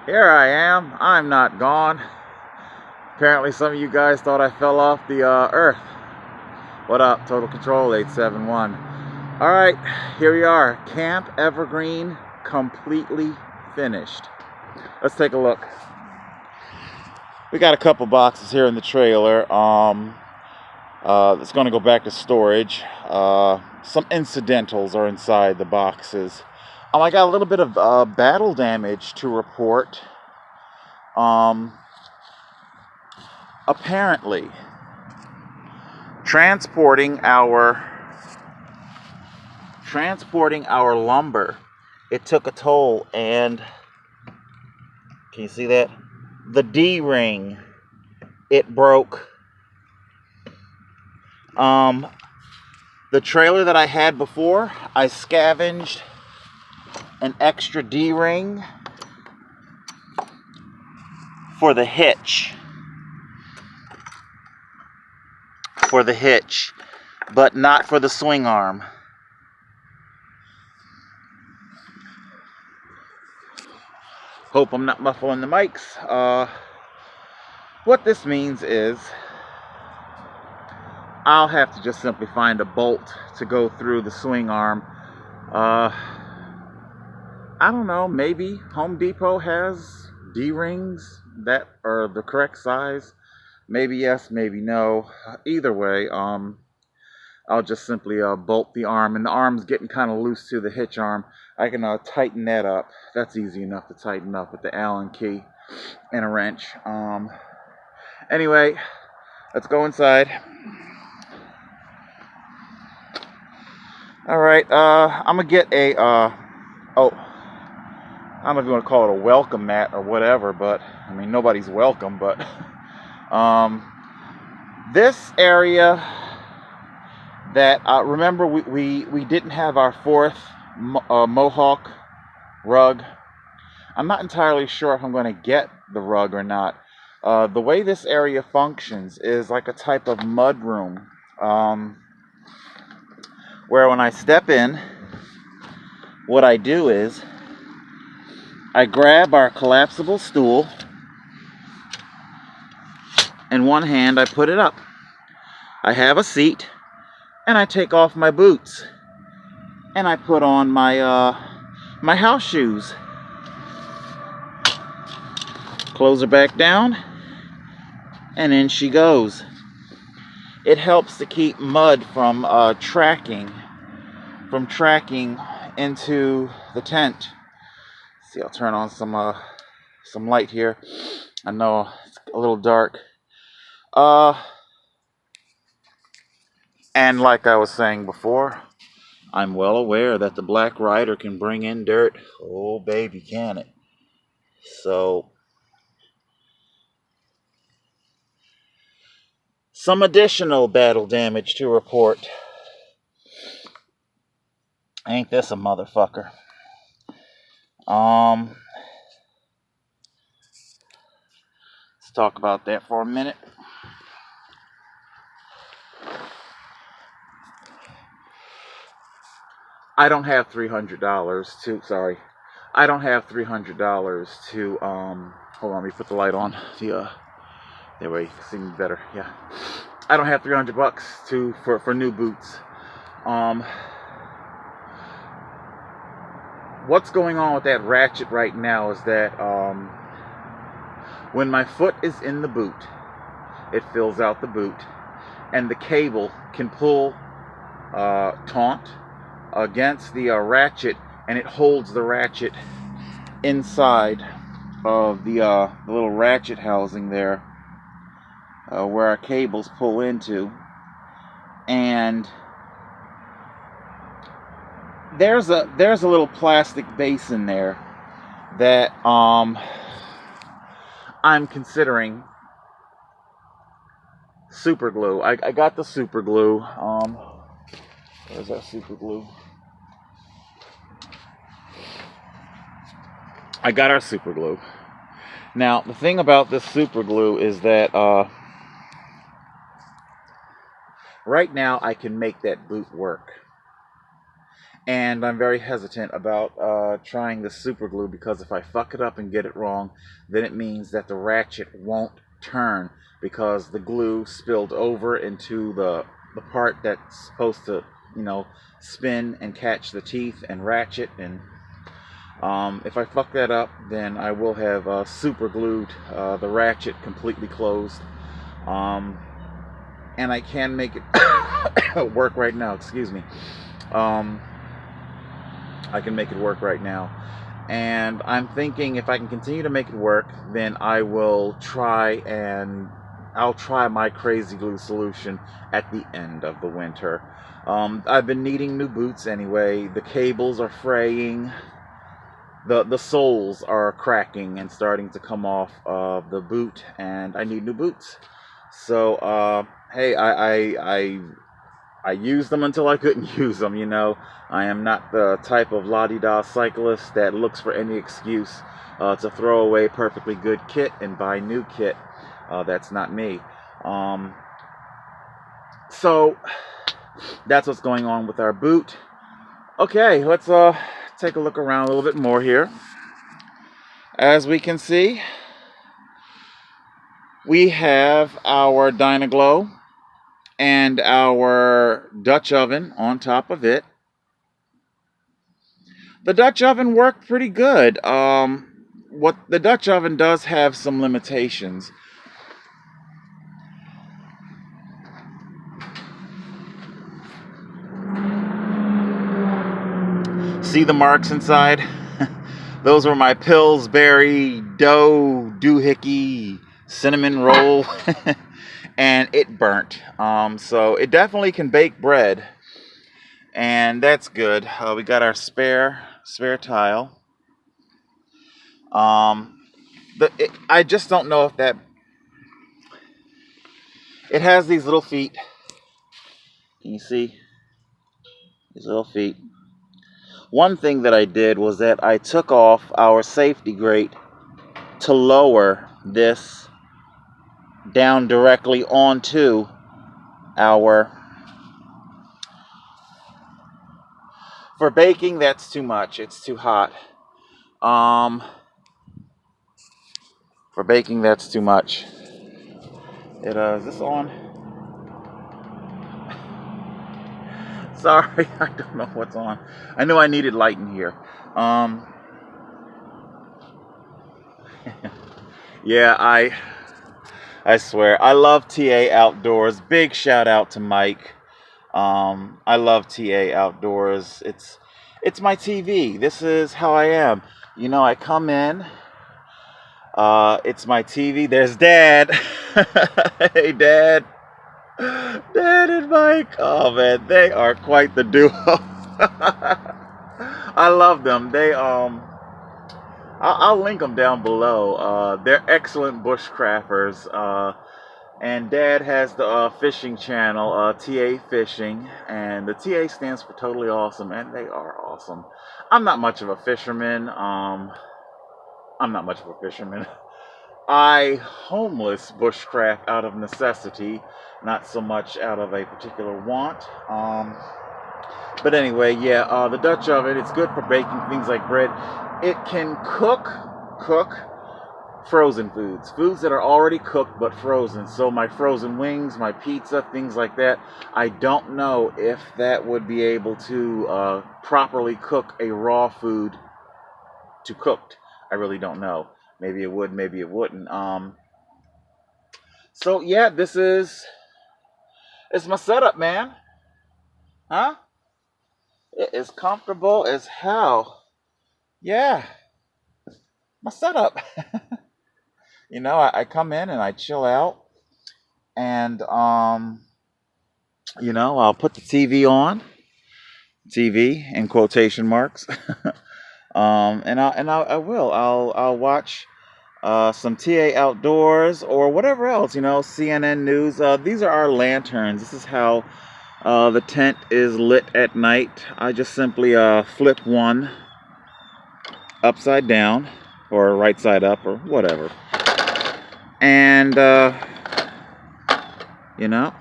Here I am. I'm not gone. Apparently some of you guys thought I fell off the earth. What up? Total Control 871. Alright, here we are. Camp Evergreen completely finished. Let's take a look. We got a couple boxes here in the trailer. It's going to go back to storage. Some incidentals are inside the boxes. I got a little bit of battle damage to report. Apparently, transporting our lumber, it took a toll, and can you see that? The D-ring, it broke. The trailer that I had before, I scavenged an extra D-ring for the hitch. But not for the swing arm. Hope I'm not muffling the mics. What this means is I'll have to just simply find a bolt to go through the swing arm. I don't know, maybe Home Depot has D-rings that are the correct size. Maybe yes, maybe no. Either way, I'll just simply bolt the arm, and the arm's getting kind of loose to the hitch arm. I can tighten that up. That's easy enough to tighten up with the Allen key and a wrench. Anyway, let's go inside. Alright, I'm gonna get a I don't know if you want to call it a welcome mat or whatever, but I mean, nobody's welcome, but this area that remember we didn't have our fourth Mohawk rug. I'm not entirely sure if I'm going to get the rug or not. The way this area functions is like a type of mud room, where when I step in, what I do is I grab our collapsible stool. In one hand, I put it up. I have a seat, and I take off my boots, and I put on my my house shoes. Close her back down, and in she goes. It helps to keep mud from tracking into the tent. See, I'll turn on some light here. I know it's a little dark. And like I was saying before, I'm well aware that the Black Rider can bring in dirt. Oh, baby, can it? So, some additional battle damage to report. Ain't this a motherfucker? Let's talk about that for a minute. I don't have $300 to, sorry. I don't have $300 to, hold on, let me put the light on. That way you can see me better, yeah. I don't have $300 for new boots. What's going on with that ratchet right now is that, when my foot is in the boot, it fills out the boot, and the cable can pull taut against the ratchet, and it holds the ratchet inside of the little ratchet housing there, where our cables pull into. And there's a little plastic base in there that I'm considering super glue. I got the super glue. Where's that super glue? I got our super glue. Now, the thing about this super glue is that right now I can make that boot work. And I'm very hesitant about trying the super glue, because if I fuck it up and get it wrong, then it means that the ratchet won't turn, because the glue spilled over into the part that's supposed to, you know, spin and catch the teeth and ratchet. And if I fuck that up, then I will have super glued the ratchet completely closed. And I can make it work right now. Excuse me. I can make it work right now. And I'm thinking if I can continue to make it work, then I'll try my crazy glue solution at the end of the winter. I've been needing new boots anyway. The cables are fraying. The soles are cracking and starting to come off of the boot, and I need new boots. So, hey, I used them until I couldn't use them, you know. I am not the type of la-di-da cyclist that looks for any excuse to throw away perfectly good kit and buy new kit. That's not me. So, that's what's going on with our boot. Okay, let's take a look around a little bit more here. As we can see, we have our Dynaglow and our Dutch oven on top of it. The Dutch oven worked pretty good. What the Dutch oven does have some limitations. See the marks inside? Those were my Pillsbury dough doohickey cinnamon roll. And it burnt. So it definitely can bake bread, and that's good. We got our spare tile. I just don't know if that. It has these little feet. Can you see these little feet? One thing that I did was that I took off our safety grate to lower this down directly onto our. For baking, that's too much. It's too hot. For baking, that's too much. Is this on? Sorry, I don't know what's on. I knew I needed light in here. Yeah, I swear, I love TA Outdoors. Big shout out to Mike. I love TA Outdoors. It's my TV. This is how I am. You know, I come in. It's my TV. There's Dad. Hey, Dad. Dad and Mike. Oh man, they are quite the duo. I love them. I'll link them down below. They're excellent bushcrafters. And Dad has the fishing channel, TA Fishing, and the TA stands for Totally Awesome, and they are awesome. I'm not much of a fisherman. I homeless bushcraft out of necessity, not so much out of a particular want. But anyway, yeah, the Dutch oven, it's good for baking things like bread. It can cook frozen foods that are already cooked but frozen. So my frozen wings, my pizza, things like that. I don't know if that would be able to properly cook a raw food to cooked. I really don't know. Maybe it would, maybe it wouldn't. So yeah, it's my setup, man. Huh? It is comfortable as hell. Yeah. My setup. You know, I come in and I chill out, and you know, I'll put the TV on, TV in quotation marks, and I'll watch some TA Outdoors or whatever else, you know, CNN News. These are our lanterns. This is how the tent is lit at night. I just simply flip one upside down or right side up or whatever. And, you know,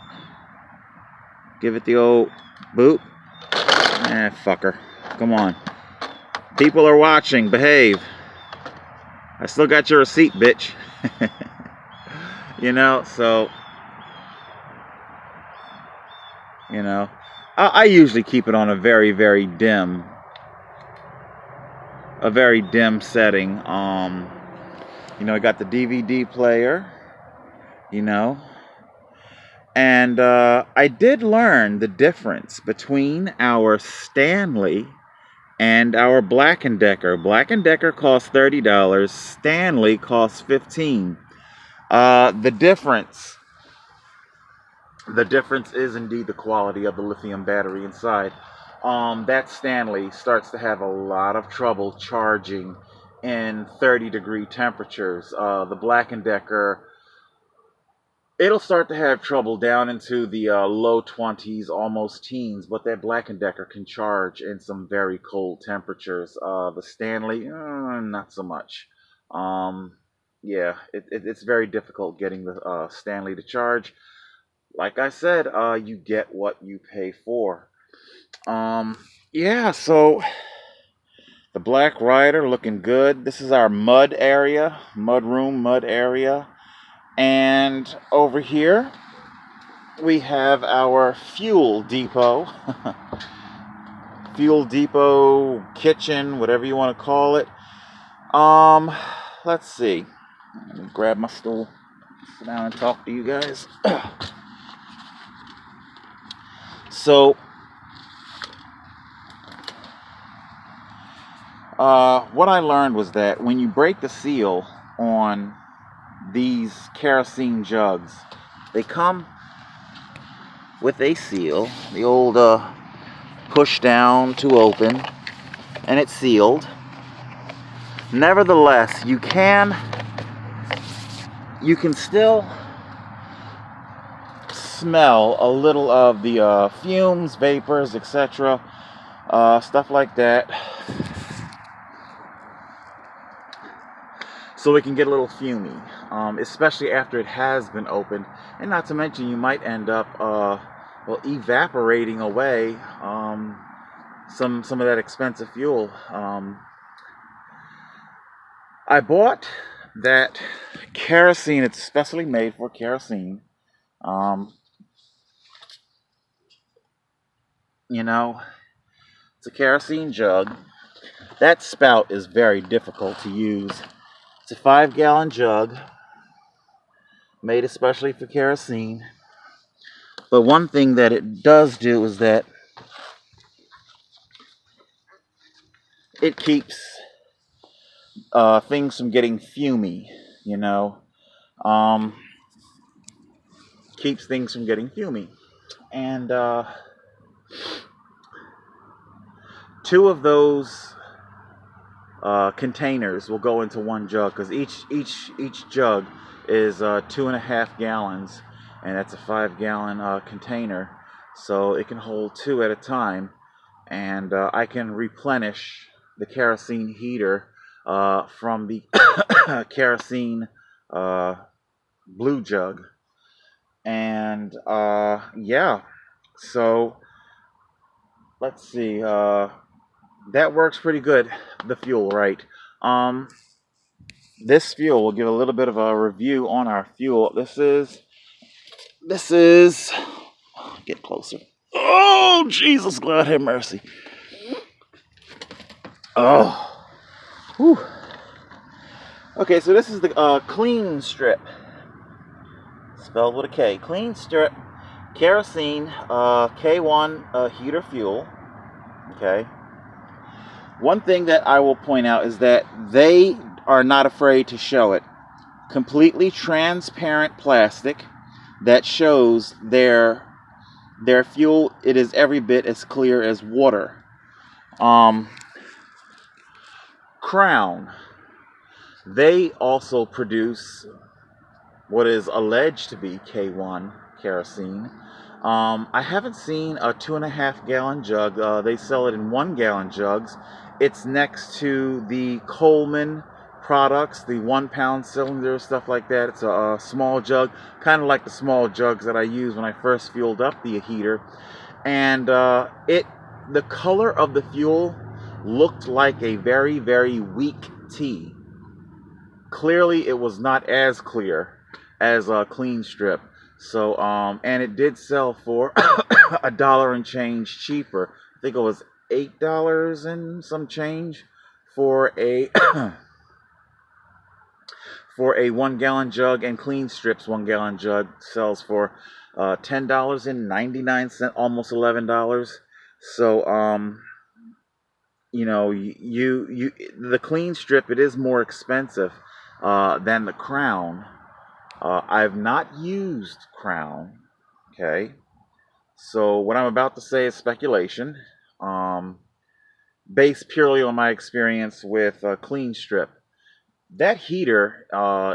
give it the old boot. Fucker. Come on. People are watching. Behave. I still got your receipt, bitch. You know, so, you know, I usually keep it on a very, very dim setting. You know, I got the DVD player, you know, and I did learn the difference between our Stanley and our Black & Decker. Black & Decker costs $30. Stanley costs $15. The difference is indeed the quality of the lithium battery inside. That Stanley starts to have a lot of trouble charging in 30-degree temperatures. The Black & Decker, it'll start to have trouble down into the low 20s, almost teens, but that Black & Decker can charge in some very cold temperatures. The Stanley, not so much. Yeah, it's very difficult getting the Stanley to charge. Like I said, you get what you pay for. Yeah, so the Black Rider looking good. This is our mud area, mud area. And over here, we have our fuel depot. Fuel depot, kitchen, whatever you want to call it. Let's see. Let me grab my stool, sit down and talk to you guys. So, what I learned was that when you break the seal on these kerosene jugs, they come with a seal, the old push down to open, and it's sealed. Nevertheless, you can still smell a little of the fumes, vapors, etc., stuff like that. So it can get a little fumy, especially after it has been opened. And not to mention, you might end up evaporating away some of that expensive fuel. I bought that kerosene. It's specially made for kerosene. You know, it's a kerosene jug. That spout is very difficult to use. It's a 5-gallon jug made especially for kerosene. But one thing that it does do is that it keeps things from getting fumy, you know. Keeps things from getting fumy. And 2 of those containers will go into one jug, because each jug is 2.5 gallons, and that's a 5-gallon container, so it can hold 2 at a time. And I can replenish the kerosene heater from the kerosene blue jug. And yeah, so let's see, that works pretty good, the fuel, right? This fuel, we'll give a little bit of a review on our fuel. This is, get closer. Oh, Jesus, God have mercy. Oh, whew. Okay, so this is the Clean Strip, spelled with a K. Clean Strip kerosene K1 heater fuel. Okay. One thing that I will point out is that they are not afraid to show it. Completely transparent plastic that shows their fuel. It is every bit as clear as water. Crown, they also produce what is alleged to be K1 kerosene. I haven't seen a 2.5-gallon jug. They sell it in 1-gallon jugs. It's next to the Coleman products, the 1-pound cylinder, stuff like that. It's a small jug, kind of like the small jugs that I used when I first fueled up the heater. And the color of the fuel looked like a very, very weak tea. Clearly, it was not as clear as a clean strip. So, and it did sell for $1 and change cheaper. I think it was $8 and some change for a for a 1-gallon jug, and clean strips 1-gallon jug sells for $10.99, almost $11. So, you know, the clean strip, it is more expensive than the Crown. I've not used Crown, okay? So what I'm about to say is speculation, based purely on my experience with clean strip. That heater,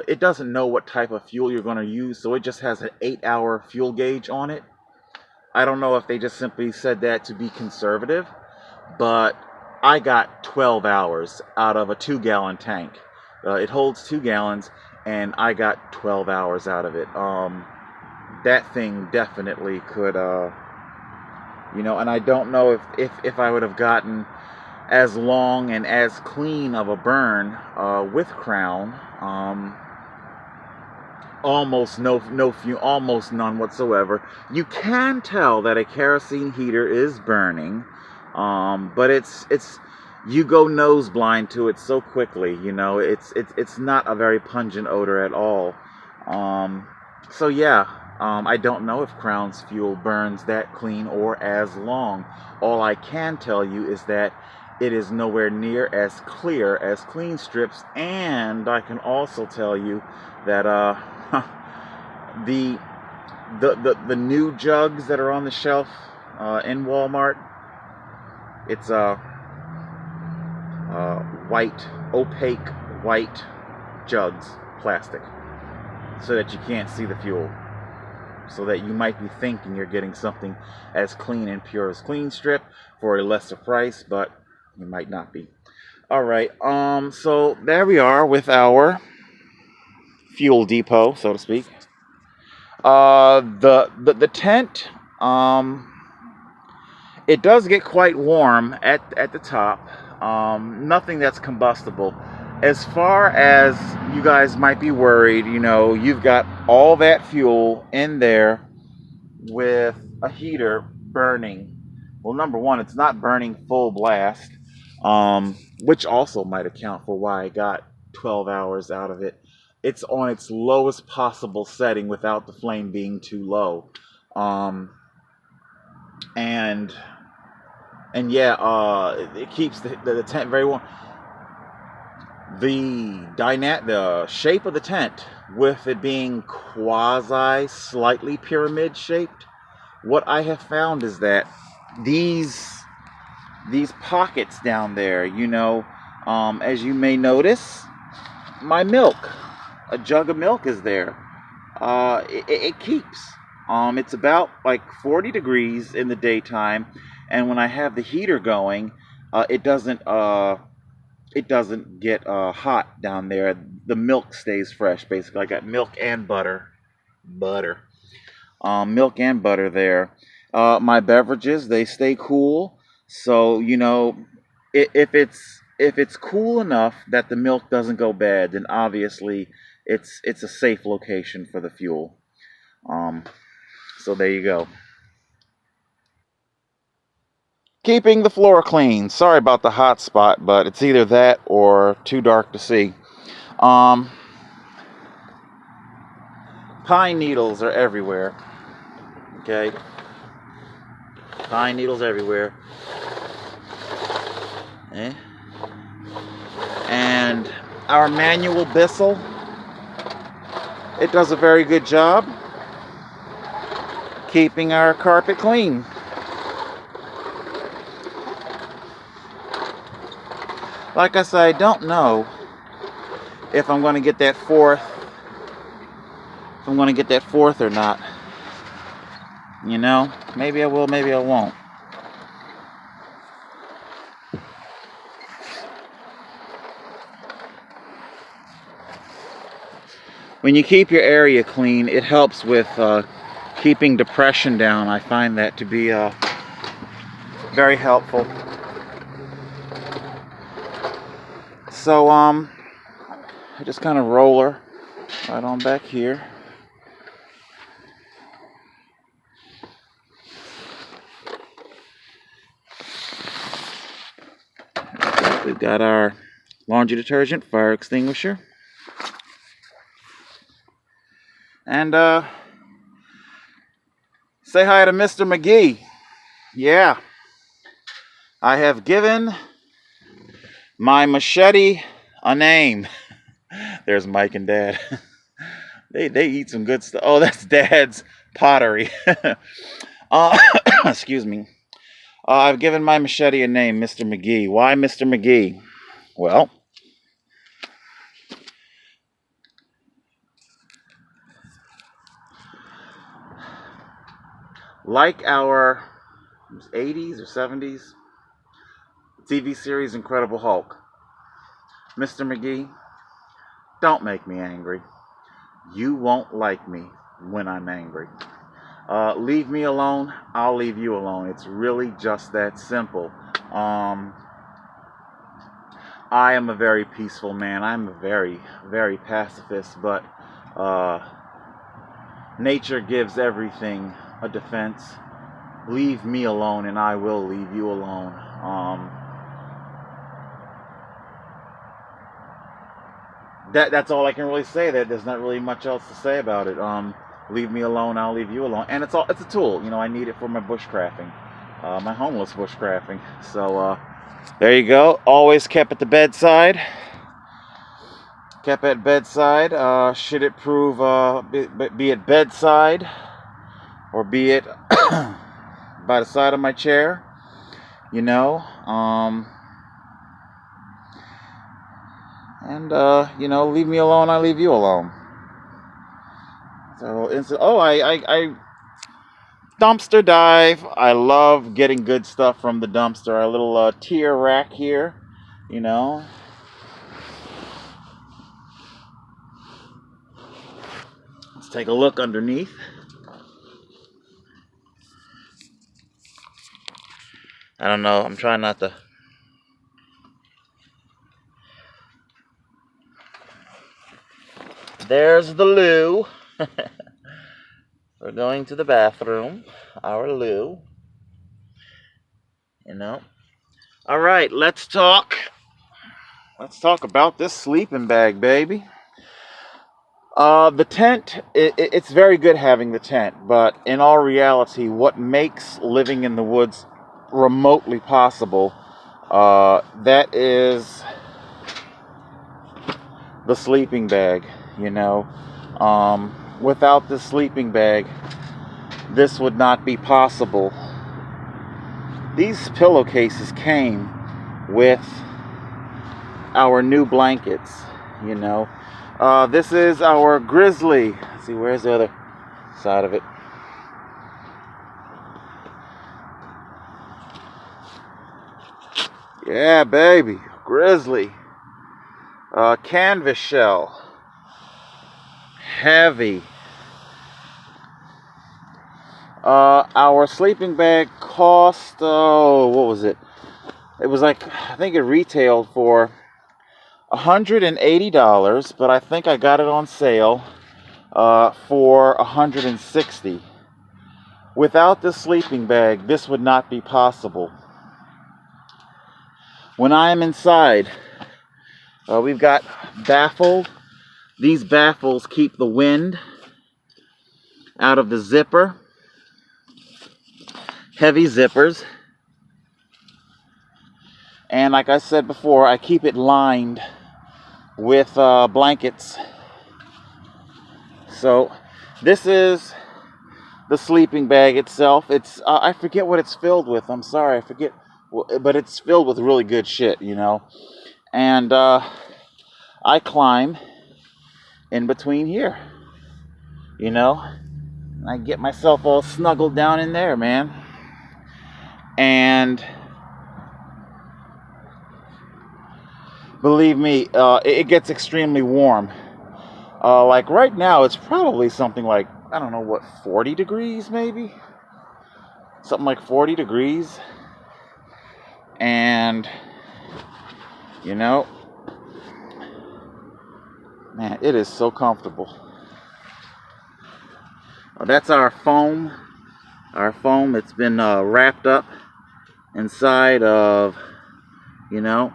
it doesn't know what type of fuel you're going to use, so it just has an 8-hour fuel gauge on it. I don't know if they just simply said that to be conservative, but I got 12 hours out of a 2-gallon tank. It holds 2 gallons, and I got 12 hours out of it. That thing definitely could, you know, and I don't know if I would have gotten as long and as clean of a burn with Crown. Almost no fuel, almost none whatsoever. You can tell that a kerosene heater is burning, but it's you go nose blind to it so quickly. You know, it's not a very pungent odor at all. So yeah, I don't know if Crown's fuel burns that clean or as long. All I can tell you is that it is nowhere near as clear as clean strips, and I can also tell you that the new jugs that are on the shelf in Walmart, it's white, opaque white jugs, plastic, so that you can't see the fuel, so that you might be thinking you're getting something as clean and pure as clean strip for a lesser price, but you might not be. All right, so there we are with our fuel depot, so to speak. The tent, it does get quite warm at the top. Nothing that's combustible. As far as you guys might be worried, you know, you've got all that fuel in there with a heater burning. Well, number one, it's not burning full blast, which also might account for why I got 12 hours out of it. It's on its lowest possible setting without the flame being too low. And yeah, it keeps the tent very warm. The shape of the tent, with it being quasi slightly pyramid shaped, what I have found is that these pockets down there, you know, as you may notice, my milk, a jug of milk is there. It keeps. It's about like 40 degrees in the daytime, and when I have the heater going, it doesn't get hot down there. The milk stays fresh. Basically, I got milk and butter, milk and butter there. My beverages, they stay cool. So, you know, if it's cool enough that the milk doesn't go bad, then obviously it's a safe location for the fuel. So there you go. Keeping the floor clean. Sorry about the hot spot, but it's either that or too dark to see. Pine needles are everywhere. Okay? Pine needles everywhere. And our manual Bissell, it does a very good job keeping our carpet clean. Like I said, I don't know if I'm going to get that fourth or not. You know, maybe I will, maybe I won't. When you keep your area clean, it helps with keeping depression down. I find that to be very helpful. So I just kind of roll her right on back here. We've got our laundry detergent, fire extinguisher. And say hi to Mr. McGee. Yeah, I have given my machete a name. There's Mike and Dad. They eat some good stuff. Oh, that's Dad's pottery. Excuse me. I've given my machete a name, Mr. McGee. Why Mr. McGee? Well, like our 80s or 70s TV series Incredible Hulk, Mr. McGee, don't make me angry. You won't like me when I'm angry. Leave me alone, I'll leave you alone. It's really just that simple. I am a very peaceful man. I'm a very, very pacifist, but nature gives everything a defense. Leave me alone and I will leave you alone. That's all I can really say. There's not really much else to say about it. Leave me alone, I'll leave you alone. And it's a tool. You know, I need it for my bushcrafting, my homeless bushcrafting. So there you go. Always kept at the bedside. Kept at bedside. Should it prove, be it bedside or be it by the side of my chair, you know. And you know, leave me alone, I leave you alone. So, I dumpster dive. I love getting good stuff from the dumpster. Our little tier rack here, you know. Let's take a look underneath. I don't know. I'm trying not to. There's the loo. We're going to the bathroom. Our loo. You know. All right, let's talk. Let's talk about this sleeping bag, baby. The tent, it's very good having the tent, but in all reality, what makes living in the woods remotely possible, that is the sleeping bag, you know. Without the sleeping bag, this would not be possible. These pillowcases came with our new blankets, you know. This is our grizzly. Let's see, where's the other side of it? Yeah, baby, grizzly. Canvas shell. Heavy. Our sleeping bag cost, what was it? It was like, I think it retailed for $180, but I think I got it on sale for $160. Without this sleeping bag, this would not be possible. When I am inside, we've got baffle. These baffles keep the wind out of the zipper. Heavy zippers. And like I said before, I keep it lined with blankets. So this is the sleeping bag itself. It's I forget what it's filled with. I'm sorry, I forget. But it's filled with really good shit, you know. And I climb in between here, you know. And I get myself all snuggled down in there, man. And believe me, it gets extremely warm. Like right now, it's probably something like, I don't know what, 40 degrees maybe? Something like 40 degrees. And, you know, Man, it is so comfortable. That's our foam. Our foam, it's been wrapped up inside of, you know,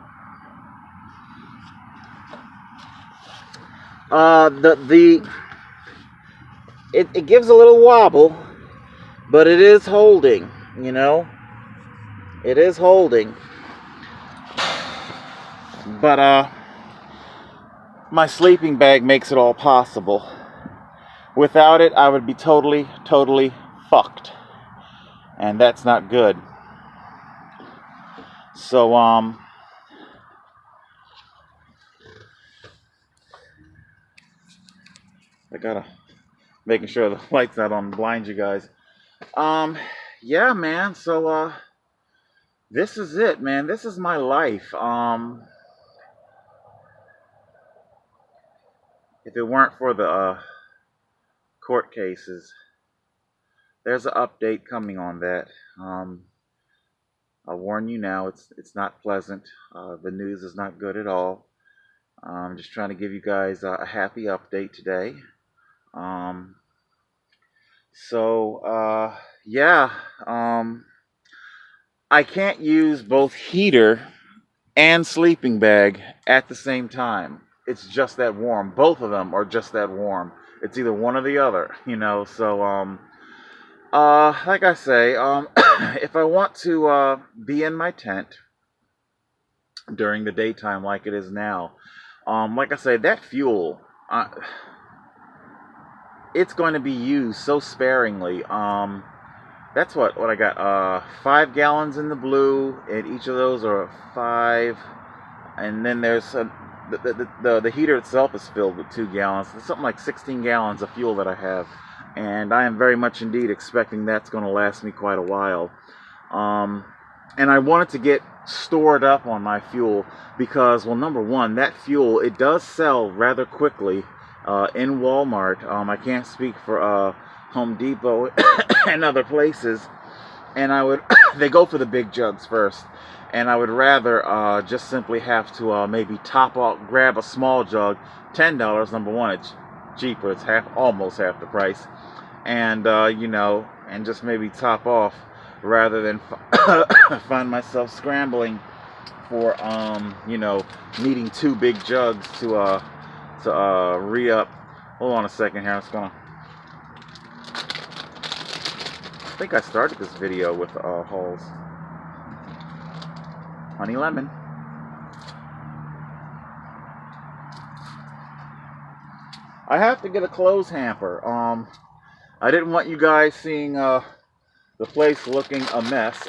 it gives a little wobble, but it is holding, you know. It is holding. But my sleeping bag makes it all possible. Without it, I would be totally fucked. And that's not good. So, I gotta making sure the light's not on, blind you guys. Yeah, man. So, this is it, man. This is my life. If it weren't for the court cases, there's an update coming on that. I'll warn you now, it's not pleasant. The news is not good at all. I'm just trying to give you guys a happy update today. Yeah, I can't use both heater and sleeping bag at the same time. It's just that warm. Both of them are just that warm. It's either one or the other, you know. So, like I say, if I want to be in my tent during the daytime like it is now, like I say, that fuel, it's going to be used so sparingly. That's what I got. 5 gallons in the blue, and each of those are 5. And then there's the heater itself is filled with 2 gallons. It's something like 16 gallons of fuel that I have, and I am very much indeed expecting that's going to last me quite a while. And I wanted to get stored up on my fuel because, well, number one, that fuel, it does sell rather quickly in Walmart. I can't speak for Home Depot and other places. And I would, they go for the big jugs first. And I would rather just simply have to maybe top off, grab a small jug, $10. Number one, it's cheaper. It's almost half the price. And, you know, and just maybe top off rather than find myself scrambling for, you know, needing 2 big jugs to re-up. Hold on a second here. I'm just gonna. I think I started this video with hauls. Honey lemon. I have to get a clothes hamper. I didn't want you guys seeing the place looking a mess.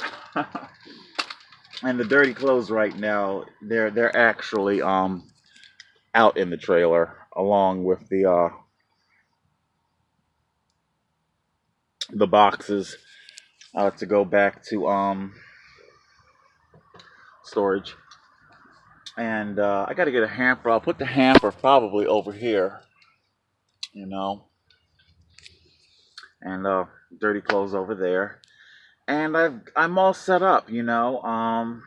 And the dirty clothes right now, they're actually out in the trailer along with the boxes to go back to storage. And I got to get a hamper. I'll put the hamper probably over here, you know, and dirty clothes over there. And I'm all set up, you know.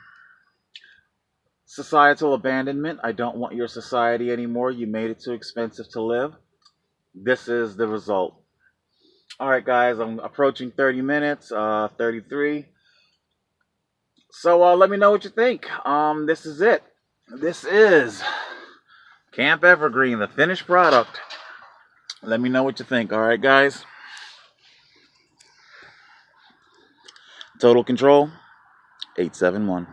Societal abandonment. I don't want your society anymore. You made it too expensive to live. This is the result. All right, guys, I'm approaching 30 minutes, 33. So let me know what you think. This is it. This is Camp Evergreen, the finished product. Let me know what you think. All right, guys. Total Control 871.